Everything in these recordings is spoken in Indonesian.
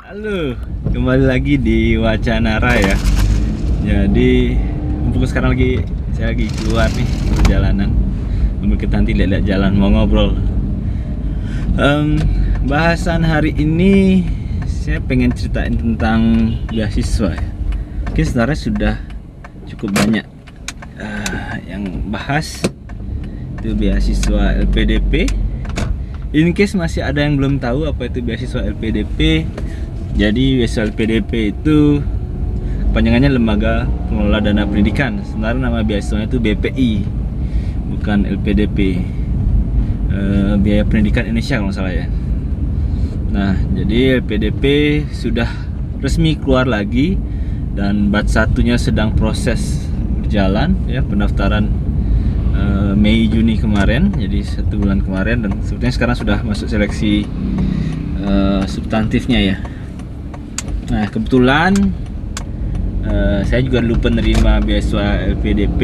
Halo, kembali lagi di Wacanara ya. Jadi, mumpung sekarang saya lagi keluar nih perjalanan. Sambil kita nanti lihat-lihat jalan mau ngobrol. Bahasan hari ini saya pengen ceritain tentang beasiswa ya. Mungkin sebenarnya sudah cukup banyak yang bahas itu beasiswa LPDP. In case masih ada yang belum tahu apa itu beasiswa LPDP. Jadi beasiswa LPDP itu panjangannya Lembaga Pengelola Dana Pendidikan. Sebenarnya nama beasiswanya itu BPI, bukan LPDP. Biaya Pendidikan Indonesia kalau nggak salah ya. Nah, jadi LPDP sudah resmi keluar lagi dan batch satunya sedang proses berjalan ya, pendaftaran Mei Juni kemarin, jadi 1 bulan kemarin, dan sebetulnya sekarang sudah masuk seleksi substantifnya ya. Nah, kebetulan saya juga dulu penerima beasiswa LPDP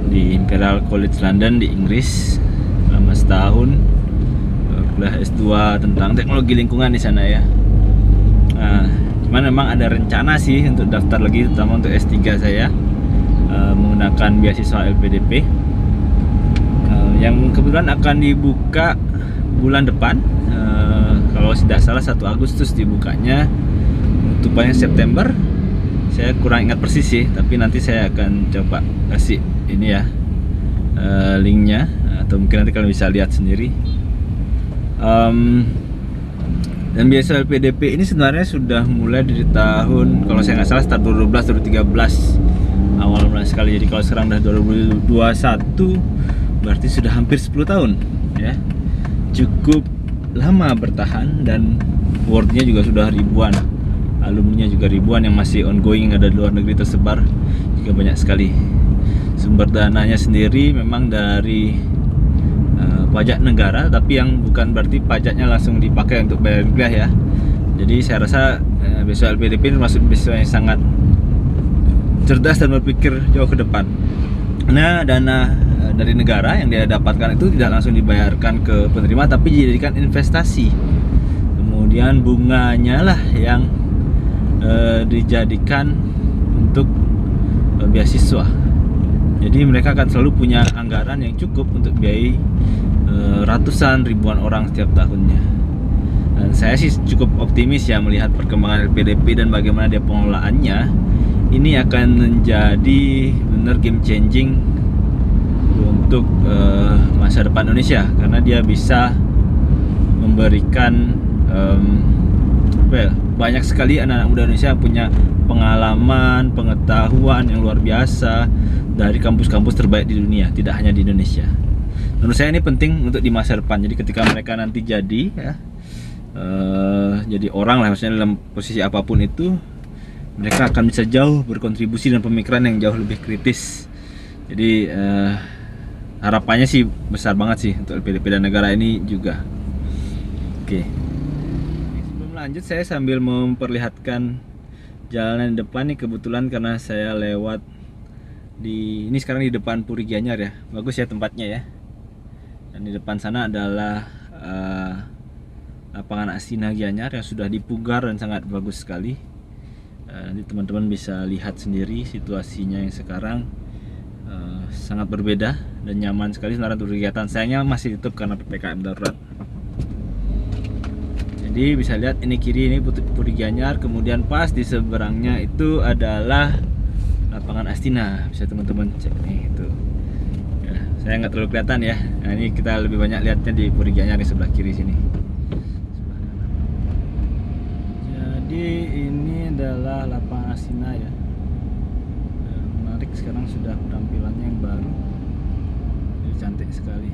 di Imperial College London di Inggris selama setahun, kuliah S2 tentang teknologi lingkungan di sana ya. Nah, cuman memang ada rencana sih untuk daftar lagi, terutama untuk S3 saya menggunakan beasiswa LPDP yang kebetulan akan dibuka bulan depan. Kalau tidak salah 1 Agustus dibukanya, tutupannya September. Saya kurang ingat persis sih, tapi nanti saya akan coba kasih ini ya, linknya, atau mungkin nanti kalian bisa lihat sendiri. Dan beasiswa LPDP ini sebenarnya sudah mulai dari tahun, kalau saya nggak salah, start 2012 2013 awal mulai sekali. Jadi kalau sekarang udah 2021, berarti sudah hampir 10 tahun ya. Cukup lama bertahan, dan awardnya juga sudah ribuan, alumninya juga ribuan yang masih ongoing, ada di luar negeri tersebar juga banyak sekali. Sumber dananya sendiri memang dari pajak negara, tapi yang bukan berarti pajaknya langsung dipakai untuk bayar kuliah ya. Jadi saya rasa beasiswa LPDP ini masuk beasiswa yang sangat cerdas dan berpikir jauh ke depan. Nah, dana dari negara yang dia dapatkan itu tidak langsung dibayarkan ke penerima, tapi dijadikan investasi. Kemudian bunganya lah yang dijadikan untuk beasiswa. Jadi mereka akan selalu punya anggaran yang cukup untuk biayai ratusan ribuan orang setiap tahunnya. Dan saya sih cukup optimis ya melihat perkembangan LPDP dan bagaimana dia pengelolaannya. Ini akan menjadi benar game changing untuk masa depan Indonesia, karena dia bisa memberikan banyak sekali anak-anak muda Indonesia yang punya pengalaman, pengetahuan yang luar biasa dari kampus-kampus terbaik di dunia, tidak hanya di Indonesia. Menurut saya ini penting untuk di masa depan. Jadi ketika mereka nanti jadi ya, jadi orang lah, maksudnya dalam posisi apapun itu, mereka akan bisa jauh berkontribusi dan pemikiran yang jauh lebih kritis. Jadi harapannya sih besar banget sih untuk LPDP dan negara ini juga. Oke. Sebelum lanjut, saya sambil memperlihatkan jalanan di depan nih, kebetulan karena saya lewat di ini sekarang di depan Puri Gianyar ya. Bagus ya tempatnya ya. Dan di depan sana adalah lapangan Astina Gianyar yang sudah dipugar dan sangat bagus sekali. Nanti teman-teman bisa lihat sendiri situasinya yang sekarang sangat berbeda dan nyaman sekali sebenarnya untuk kegiatan. Sayangnya masih ditutup karena PPKM darurat. Jadi bisa lihat ini kiri, ini Puri Gianyar, kemudian pas di seberangnya itu adalah lapangan Astina. Bisa teman-teman cek nih itu. Ya, saya nggak terlalu kelihatan ya. Nah, ini kita lebih banyak lihatnya di Puri Gianyar di sebelah kiri sini. Jadi ini adalah lapangan Astina ya. Menarik, sekarang sudah penampilannya yang baru. Jadi cantik sekali.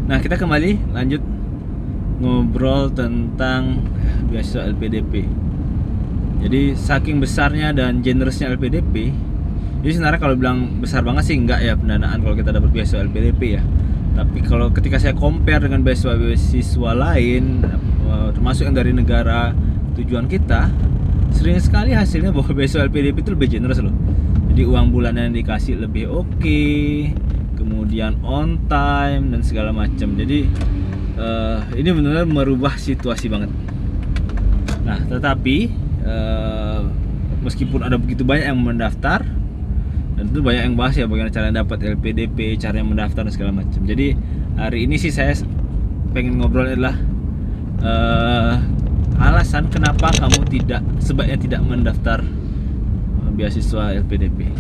Nah, kita kembali lanjut ngobrol tentang beasiswa LPDP. Jadi saking besarnya dan generousnya LPDP, jadi sebenarnya kalau bilang besar banget sih enggak ya pendanaan kalau kita dapat beasiswa LPDP ya. Tapi kalau ketika saya compare dengan beasiswa lain, termasuk yang dari negara tujuan kita, sering sekali hasilnya bahwa beasiswa LPDP itu lebih generous loh. Jadi uang bulanan yang dikasih lebih oke, kemudian on time dan segala macam. Jadi ini benar-benar merubah situasi banget. Nah, tetapi meskipun ada begitu banyak yang mendaftar, dan itu banyak yang bahas ya bagaimana cara dapat LPDP, cara yang mendaftar dan segala macam. Jadi hari ini sih saya pengen ngobrol adalah alasan kenapa kamu sebaiknya tidak mendaftar beasiswa LPDP.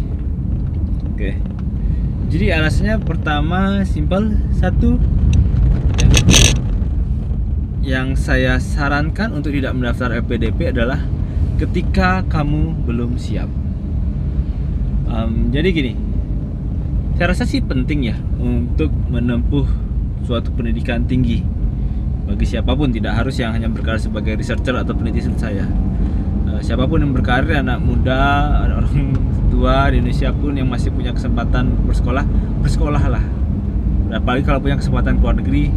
Oke. Jadi alasannya pertama simpel, satu, yang saya sarankan untuk tidak mendaftar LPDP adalah ketika kamu belum siap. Jadi gini, saya rasa sih penting ya untuk menempuh suatu pendidikan tinggi bagi siapapun, tidak harus yang hanya berkarir sebagai researcher atau peneliti seperti saya. Siapapun yang berkarir, anak muda, orang tua di Indonesia pun yang masih punya kesempatan bersekolah, bersekolahlah. Apalagi kalau punya kesempatan keluar negeri,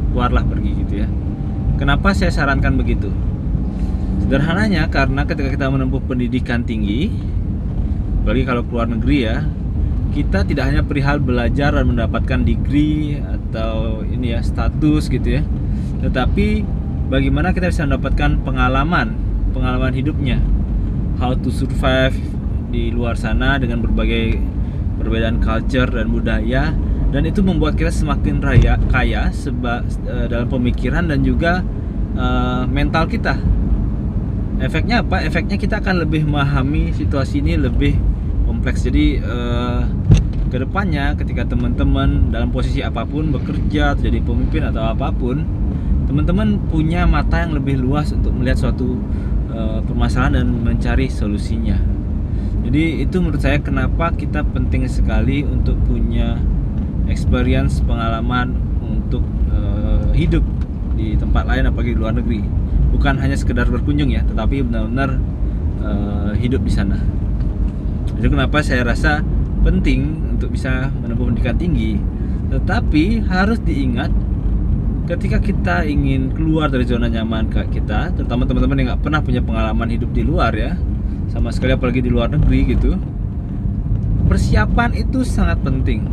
keluarlah pergi gitu ya. Kenapa saya sarankan begitu? Sederhananya karena ketika kita menempuh pendidikan tinggi, apalagi kalau keluar negeri ya, kita tidak hanya perihal belajar dan mendapatkan degree atau ini ya status gitu ya, tetapi bagaimana kita bisa mendapatkan pengalaman hidupnya, how to survive di luar sana dengan berbagai perbedaan culture dan budaya, dan itu membuat kita semakin kaya dalam pemikiran dan juga mental kita. Efeknya apa? Efeknya kita akan lebih memahami situasi ini lebih kompleks. Jadi kedepannya ketika teman-teman dalam posisi apapun bekerja, jadi pemimpin atau apapun, teman-teman punya mata yang lebih luas untuk melihat suatu permasalahan dan mencari solusinya. Jadi itu menurut saya kenapa kita penting sekali untuk punya experience, pengalaman untuk hidup di tempat lain apalagi di luar negeri. Bukan hanya sekedar berkunjung ya, tetapi benar-benar hidup di sana. Itu kenapa saya rasa penting untuk bisa menempuh pendidikan tinggi. Tetapi harus diingat ketika kita ingin keluar dari zona nyaman kita, terutama teman-teman yang nggak pernah punya pengalaman hidup di luar ya, sama sekali apalagi di luar negeri gitu, persiapan itu sangat penting.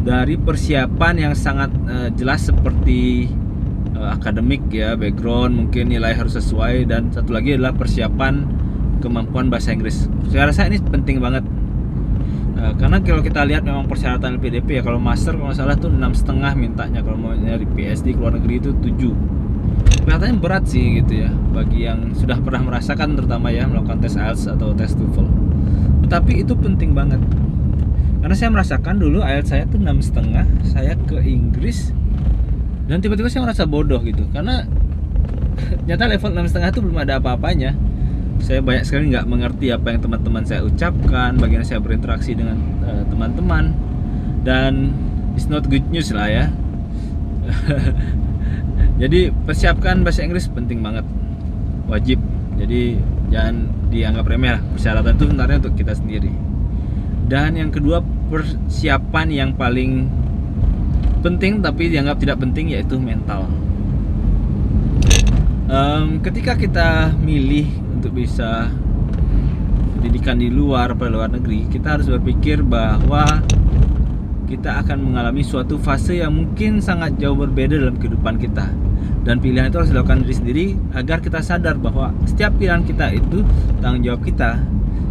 Dari persiapan yang sangat jelas seperti akademik ya, background, mungkin nilai harus sesuai, dan satu lagi adalah persiapan kemampuan bahasa Inggris. Saya rasa ini penting banget. Karena kalau kita lihat memang persyaratan LPDP ya, kalau master kalau nggak salah tuh 6,5 mintanya, kalau mau nyari PhD keluar negeri itu 7. Kelihatannya berat sih gitu ya bagi yang sudah pernah merasakan, terutama ya melakukan tes IELTS atau tes TOEFL. Tetapi itu penting banget. Karena saya merasakan dulu IELTS saya tuh 6,5, saya ke Inggris dan tiba-tiba saya merasa bodoh gitu. Karena ternyata level 6,5 itu belum ada apa-apanya. Saya banyak sekali nggak mengerti apa yang teman-teman saya ucapkan, bagaimana saya berinteraksi dengan teman-teman, dan it's not good news lah ya. Jadi persiapkan bahasa Inggris penting banget, wajib. Jadi jangan dianggap remeh lah. Persyaratan itu sebenarnya untuk kita sendiri. Dan yang kedua, persiapan yang paling penting tapi dianggap tidak penting yaitu mental. Ketika kita milih untuk bisa pendidikan di luar negeri, kita harus berpikir bahwa kita akan mengalami suatu fase yang mungkin sangat jauh berbeda dalam kehidupan kita, dan pilihan itu harus dilakukan diri sendiri agar kita sadar bahwa setiap pilihan kita itu tanggung jawab kita.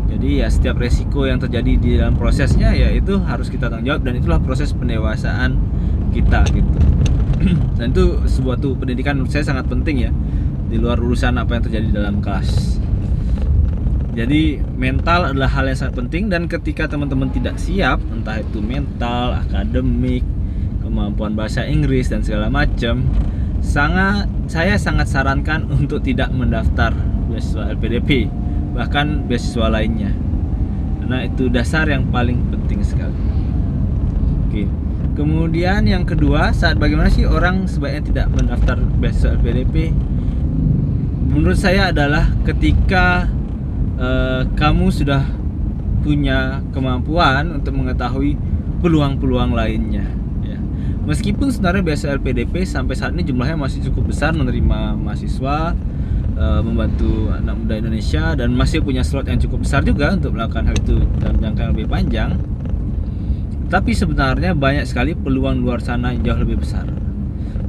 Jadi ya setiap resiko yang terjadi di dalam prosesnya ya itu harus kita tanggung jawab, dan itulah proses pendewasaan kita gitu. Dan itu sebuah pendidikan menurut saya sangat penting ya, di luar urusan apa yang terjadi dalam kelas. Jadi mental adalah hal yang sangat penting, dan ketika teman-teman tidak siap, entah itu mental, akademik, kemampuan bahasa Inggris dan segala macam, saya sangat sarankan untuk tidak mendaftar beasiswa LPDP, bahkan beasiswa lainnya. Karena itu dasar yang paling penting sekali. Oke. Kemudian yang kedua, saat bagaimana sih orang sebaiknya tidak mendaftar beasiswa LPDP? Menurut saya adalah ketika kamu sudah punya kemampuan untuk mengetahui peluang-peluang lainnya ya. Meskipun sebenarnya beasiswa LPDP sampai saat ini jumlahnya masih cukup besar menerima mahasiswa, membantu anak muda Indonesia, dan masih punya slot yang cukup besar juga untuk melakukan hal itu dalam jangka yang lebih panjang. Tapi sebenarnya banyak sekali peluang luar sana yang jauh lebih besar.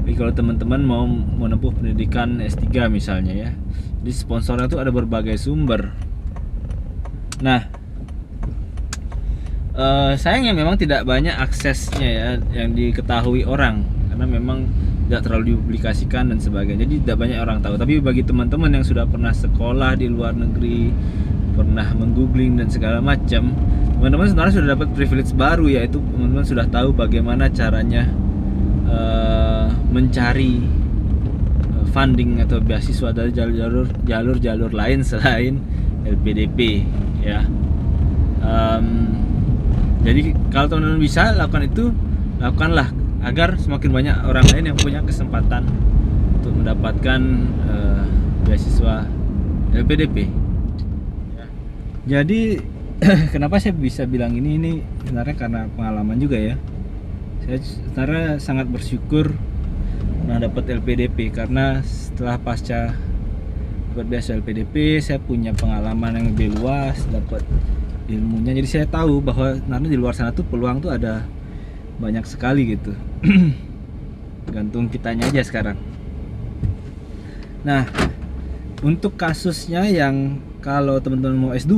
Jadi kalau teman-teman mau menempuh pendidikan S3 misalnya ya, di sponsornya itu ada berbagai sumber. Nah, sayangnya memang tidak banyak aksesnya ya yang diketahui orang, karena memang tidak terlalu dipublikasikan dan sebagainya. Jadi tidak banyak orang tahu. Tapi bagi teman-teman yang sudah pernah sekolah di luar negeri, pernah menggoogling dan segala macam, teman-teman sebenarnya sudah dapat privilege baru, yaitu teman-teman sudah tahu bagaimana caranya mencari funding atau beasiswa dari jalur-jalur lain selain LPDP ya. Jadi kalau teman-teman bisa lakukan itu, lakukanlah agar semakin banyak orang lain yang punya kesempatan untuk mendapatkan beasiswa LPDP. Jadi kenapa saya bisa bilang ini sebenarnya karena pengalaman juga ya. Saya sebenarnya sangat bersyukur pernah dapat LPDP, karena setelah pasca dapat beasiswa LPDP saya punya pengalaman yang lebih luas, dapat ilmunya. Jadi saya tahu bahwa sebenarnya di luar sana tuh peluang tuh ada banyak sekali gitu. Tergantung kitanya aja sekarang. Nah, untuk kasusnya yang kalau teman-teman mau S2,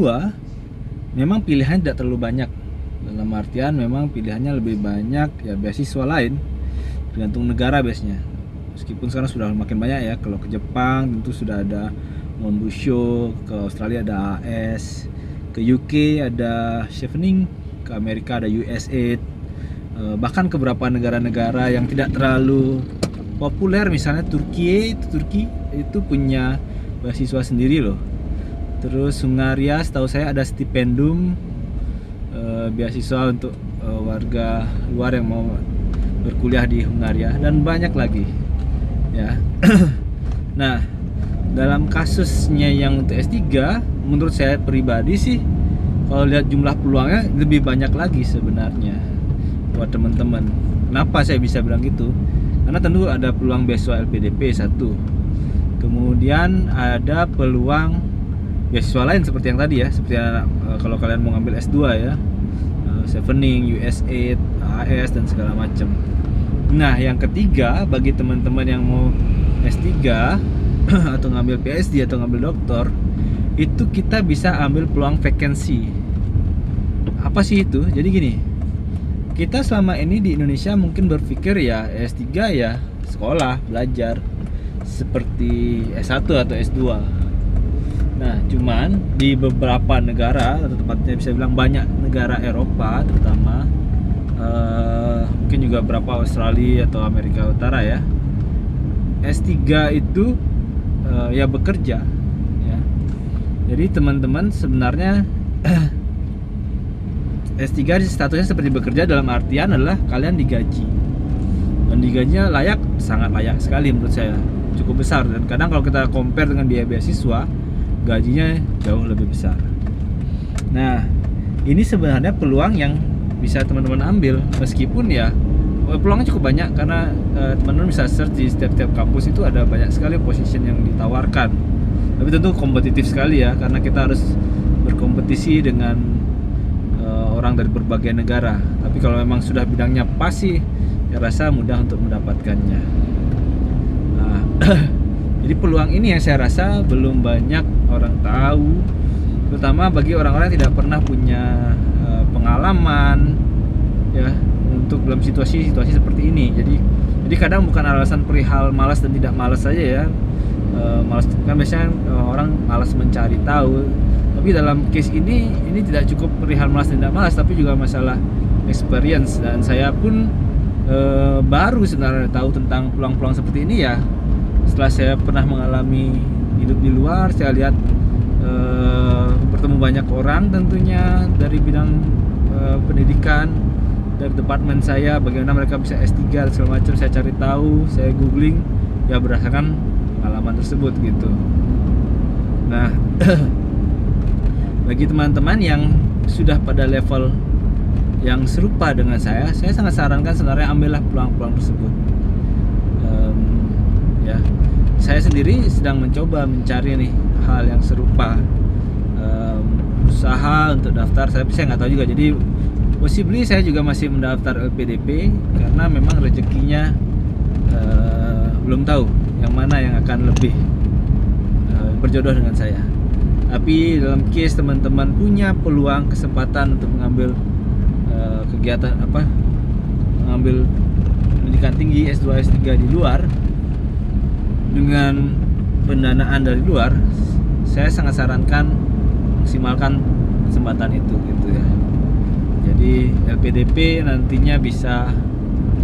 memang pilihan tidak terlalu banyak. Dalam artian memang pilihannya lebih banyak ya beasiswa lain, tergantung negara biasanya. Meskipun sekarang sudah makin banyak ya. Kalau ke Jepang tentu sudah ada Monbusho, ke Australia ada AS, ke UK ada Chevening, ke Amerika ada USAID, bahkan ke beberapa negara-negara yang tidak terlalu populer, misalnya Turki itu punya beasiswa sendiri loh. Terus Hungaria setahu saya ada stipendum beasiswa untuk warga luar yang mau berkuliah di Hungaria, dan banyak lagi ya. Nah, dalam kasusnya yang untuk S3, menurut saya pribadi sih, kalau lihat jumlah peluangnya lebih banyak lagi sebenarnya buat teman-teman. Kenapa saya bisa bilang gitu? Karena tentu ada peluang beasiswa LPDP satu, kemudian ada peluang beasiswa lain seperti yang tadi ya, seperti kalau kalian mau ngambil S2 ya, Chevening, USAID, AS dan segala macam. Nah, yang ketiga, bagi teman-teman yang mau S3 atau ngambil PhD atau ngambil doktor, itu kita bisa ambil peluang vacancy. Apa sih itu? Jadi gini, kita selama ini di Indonesia mungkin berpikir ya S3 ya sekolah, belajar seperti S1 atau S2. Nah, cuman di beberapa negara, atau tepatnya bisa bilang banyak negara Eropa terutama, mungkin juga beberapa Australia atau Amerika Utara ya, S3 itu ya bekerja ya. Jadi teman-teman sebenarnya S3 statusnya seperti bekerja, dalam artian adalah kalian digaji, dan digajinya layak, sangat layak sekali menurut saya, cukup besar. Dan kadang kalau kita compare dengan biaya beasiswa, gajinya jauh lebih besar. Nah, ini sebenarnya peluang yang bisa teman-teman ambil, meskipun ya peluangnya cukup banyak, karena teman-teman bisa search di setiap kampus itu ada banyak sekali position yang ditawarkan. Tapi tentu kompetitif sekali ya, karena kita harus berkompetisi dengan orang dari berbagai negara. Tapi kalau memang sudah bidangnya pas sih, ya rasa mudah untuk mendapatkannya. Nah, jadi peluang ini yang saya rasa belum banyak orang tahu, terutama bagi orang-orang yang tidak pernah punya pengalaman ya untuk dalam situasi-situasi seperti ini. Jadi kadang bukan alasan perihal malas dan tidak malas saja ya. Malas kan biasanya orang malas mencari tahu. Tapi dalam case ini tidak cukup perihal malas dan tidak malas, tapi juga masalah experience. Dan saya pun baru sebenarnya tahu tentang peluang-peluang seperti ini ya setelah saya pernah mengalami hidup di luar. Saya lihat bertemu banyak orang tentunya dari bidang pendidikan, dari departemen saya, bagaimana mereka bisa S3 dan segala macam. Saya cari tahu, saya googling ya berdasarkan pengalaman tersebut gitu. Nah, bagi teman-teman yang sudah pada level yang serupa dengan saya sangat sarankan sebenarnya ambillah peluang-peluang tersebut. Ya, saya sendiri sedang mencoba mencari nih hal yang serupa, usaha untuk daftar. Saya nggak tahu juga. Jadi Possibly saya juga masih mendaftar LPDP karena memang rezekinya belum tahu yang mana yang akan lebih berjodoh dengan saya. Tapi dalam case teman-teman punya peluang kesempatan untuk mengambil kegiatan mengambil pendidikan tinggi S2 S3 di luar dengan pendanaan dari luar, saya sangat sarankan maksimalkan kesempatan itu gitu ya. Jadi LPDP nantinya bisa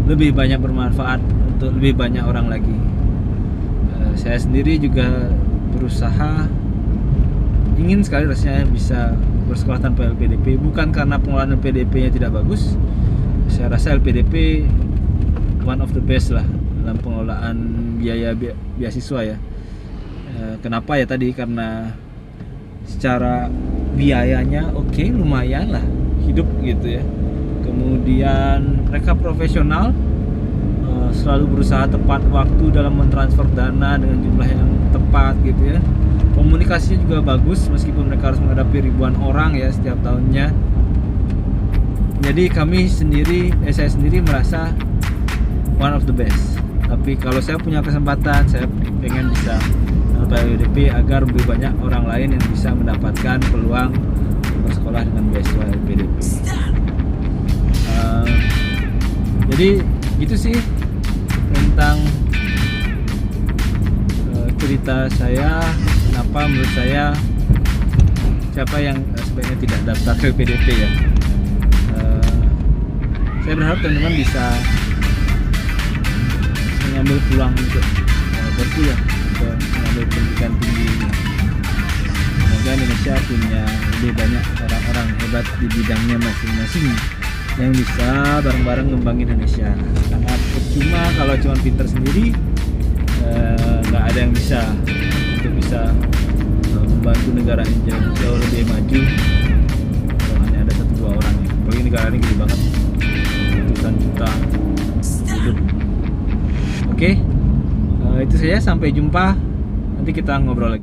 lebih banyak bermanfaat untuk lebih banyak orang lagi. Saya sendiri juga berusaha, ingin sekali rasanya bisa bersekolah tanpa LPDP, bukan karena pengelolaan LPDP-nya tidak bagus. Saya rasa LPDP one of the best lah dalam pengelolaan biaya beasiswa ya. Kenapa ya tadi? Karena secara biayanya oke, lumayan lah hidup gitu ya. Kemudian mereka profesional, selalu berusaha tepat waktu dalam mentransfer dana dengan jumlah yang tepat gitu ya. Komunikasinya juga bagus meskipun mereka harus menghadapi ribuan orang ya setiap tahunnya. Jadi saya sendiri merasa one of the best. Tapi kalau saya punya kesempatan, saya pengen bisa LPDP agar lebih banyak orang lain yang bisa mendapatkan peluang bersekolah dengan beasiswa LPDP. Jadi gitu sih tentang cerita saya, kenapa menurut saya siapa yang sebaiknya tidak daftar ke LPDP ya. Saya berharap teman-teman bisa mengambil peluang untuk berkuliah, untuk mengambil pendidikan tinggi ini. Semoga Indonesia punya lebih banyak orang-orang hebat di bidangnya masing-masing yang bisa bareng-bareng ngembangin Indonesia. Karena percuma kalau cuma pinter sendiri, nggak ada yang bisa untuk bisa membantu negara ini jauh lebih maju kalau hanya ada 1-2 orang ya. Apalagi negara ini gede banget, ratusan juta hidup. Oke, itu saja, sampai jumpa, nanti kita ngobrol lagi.